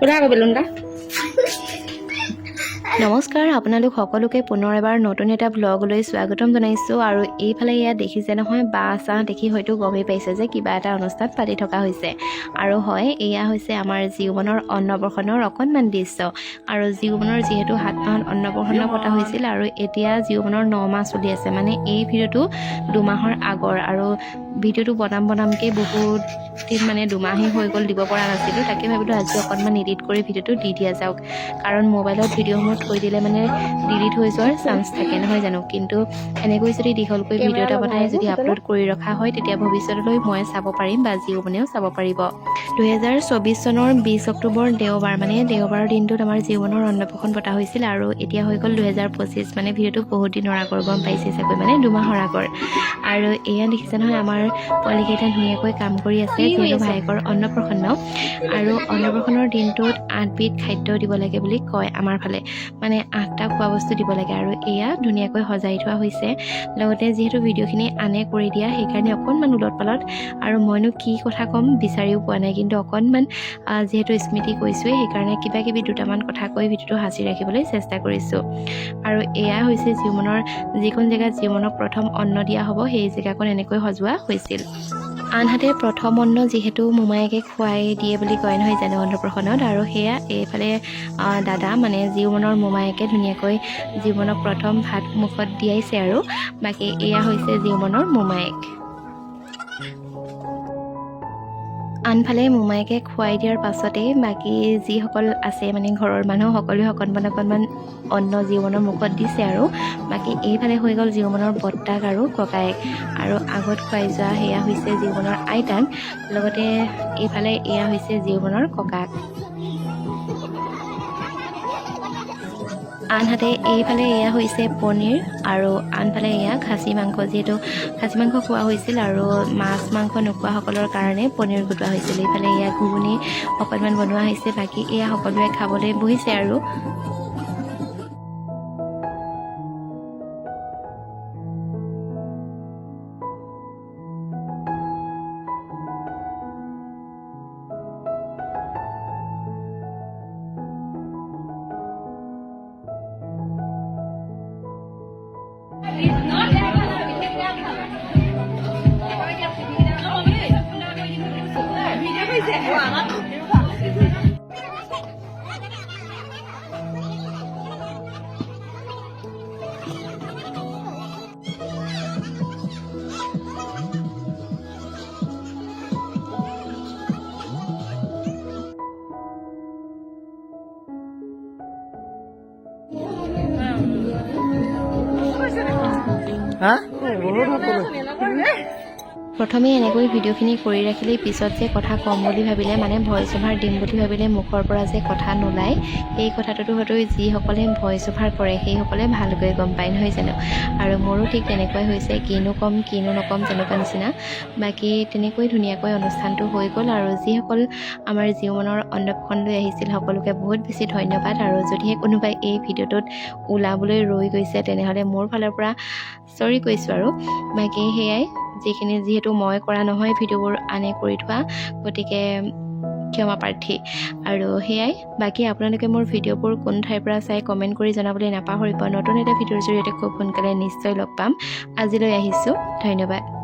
ফুটা আকৌ বেলুনটা নমস্কাৰ আপোনালোক সকলোকে পুনৰ এবাৰ নতুন এটা ব্লগলৈ স্বাগতম জনাইছোঁ আৰু এইফালে ইয়াত দেখিছে নহয় বাঁহ চাহ দেখি হয়তো গমেই পাইছে যে কিবা এটা অনুষ্ঠান পাতি থকা হৈছে আৰু হয় এয়া হৈছে আমাৰ জীৱনৰ অন্নপ্ৰসন্নৰ অকণমান দৃশ্য আৰু জীৱনৰ যিহেতু 7 মাহত অন্নপ্ৰসন্ন পতা হৈছিল আৰু এতিয়া জীৱনৰ 9 মাহ চলি আছে মানে এই ভিডিঅ'টো 2 মাহৰ আগৰ আৰু ভিডিঅ'টো বনামকৈ বহুত দিন মানে 2 মাহেই হৈ গ'ল দিব পৰা নাছিলোঁ তাকে ভাবিলোঁ আজি অকণমান এডিট কৰি ভিডিঅ'টো দি দিয়া যাওক কাৰণ মোবাইলত ভিডিঅ'সমূহ থৈ দিলে মানে ডিলিট হৈ যোৱাৰ চান্স থাকে নহয় জানো কিন্তু এনেকৈ যদি দীঘলকৈ ভিডিঅ' এটা বনাই যদি আপলোড কৰি ৰখা হয় তেতিয়া ভৱিষ্যতলৈ মই চাব পাৰিম বা জীৱনেও চাব পাৰিব 2024 চনৰ 20 অক্টোবৰ দেওবাৰ মানে দেওবাৰৰ দিনটোত আমাৰ জীৱনৰ অন্নপ্ৰসন্ন পতা হৈছিল আৰু এতিয়া হৈ গ'ল 2025 মানে ভিডিঅ'টো বহুত দিনৰ আগৰ গম পাইছে চাগৈ মানে 2 মাহৰ আগৰ আৰু এয়া দেখিছে নহয় আমাৰ পোৱালীকেইটা ধুনীয়াকৈ কাম কৰি আছে যিহেতু ভায়েকৰ অন্নপ্ৰসন্ন আৰু অন্নপ্ৰসন্নৰ দিনটোত 8 বিধ খাদ্য দিব লাগে বুলি কয় আমাৰ ফালে মানে 8টা খোৱা বস্তু দিব লাগে আৰু এয়া ধুনীয়াকৈ সজাই থোৱা হৈছে লগতে যিহেতু ভিডিঅ'খিনি আনে কৰি দিয়া সেইকাৰণে অকণমান উলট পালট আৰু মইনো কি কথা ক'ম বিচাৰিও পোৱা নাই কিন্তু অকণমান যিহেতু স্মৃতি কৈছোঁৱেই সেইকাৰণে কিবা কিবি দুটামান কথা কৈ ভিডিঅ'টো সাঁচি ৰাখিবলৈ চেষ্টা কৰিছোঁ আৰু এয়া হৈছে জীৱনৰ যিখন জেগাত জীৱনক প্ৰথম অন্ন দিয়া হ'ব সেই জেগাকণ এনেকৈ সজোৱা হৈছিল আনহাতে প্ৰথম অন্ন যিহেতু মোমায়েকে খুৱাই দিয়ে বুলি কয় নহয় জানো অন্নপ্ৰসন্নত আৰু সেয়া এইফালে দাদা মানে জীৱনৰ মোমায়েকে ধুনীয়াকৈ জীৱনক প্ৰথম ভাত মুখত দিয়াইছে আৰু বাকী এয়া হৈছে জীৱনৰ মোমায়েক আনফালে মোমায়েকে খুৱাই দিয়াৰ পাছতে বাকী যিসকল আছে মানে ঘৰৰ মানুহ সকলোৱে অকণমান অন্ন জীৱনৰ মুখত দিছে আৰু বাকী এইফালে হৈ গ'ল জীৱনৰ বৰ্তাক আৰু ককায়েক আৰু আগত খুৱাই যোৱা সেয়া হৈছে জীৱনৰ আইতাক লগতে এইফালে এয়া হৈছে জীৱনৰ ককাক আনহাতে এইফালে এয়া হৈছে পনীৰ আৰু আনফালে এয়া খাচী মাংস যিহেতু খাচী মাংস খোৱা হৈছিল আৰু মাছ মাংস নোখোৱাসকলৰ কাৰণে পনীৰ গোটোৱা হৈছিল এইফালে এয়া ঘুগুনি অকণমান বনোৱা হৈছে বাকী এয়া সকলোৱে খাবলৈ বহিছে আৰু প্ৰথমে এনেকৈ ভিডিঅ'খিনি কৰি ৰাখিলেই পিছত যে কথা ক'ম বুলি ভাবিলে মানে ভইচ অভাৰ দিম বুলি ভাবিলে মুখৰ পৰা যে কথা নোলায় সেই কথাটোতো হয়তো যিসকলে ভইচ অভাৰ কৰে সেইসকলে ভালকৈ গম পায় নহয় জানো আৰু মোৰো ঠিক তেনেকুৱাই হৈছে কিনো ক'ম কিনো নক'ম তেনেকুৱা নিচিনা বাকী তেনেকৈ ধুনীয়াকৈ অনুষ্ঠানটো হৈ গ'ল আৰু যিসকল আমাৰ জীৱনৰ অন্নপ্ৰসন্ন লৈ আহিছিল সকলোকে বহুত বেছি ধন্যবাদ আৰু যদিহে কোনোবাই এই ভিডিঅ'টোত ওলাবলৈ ৰৈ গৈছে তেনেহ'লে মোৰ ফালৰ পৰা চৰি কৈছোঁ আৰু বাকী সেয়াই যিহেতু মই কৰা নহয় ভিডিঅ'বোৰ আনে কৰি থোৱা গতিকে ক্ষমা প্ৰাৰ্থী আৰু সেয়াই বাকী আপোনালোকে মোৰ ভিডিঅ'বোৰ কোন ঠাইৰ পৰা চাই কমেণ্ট কৰি জনাবলৈ নাপাহৰিব নতুন এটা ভিডিঅ'ৰ জৰিয়তে খুব সোনকালে নিশ্চয় লগ পাম আজিলৈ আহিছোঁ ধন্যবাদ